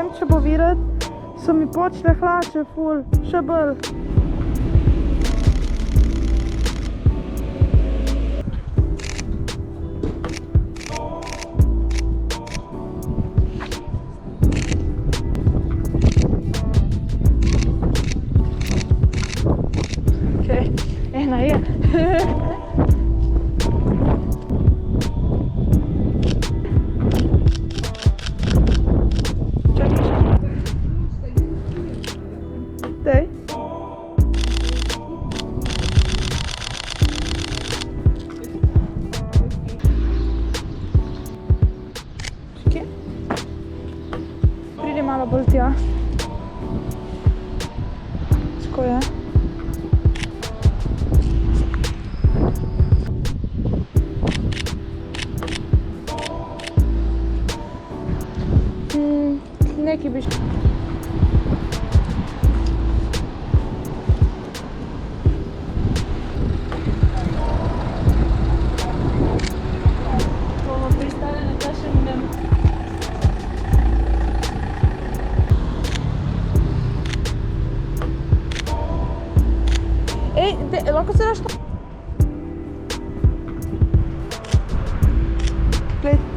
vem, če bo videti, so mi počle hlače, ful, še bolj. Okej, ena je. Daj. Čekaj. Pridi malo bolj tja. Tako je. Nekaj bi še. Bomo pristali na kakšnem. Ej, lahko se daš to? Glej.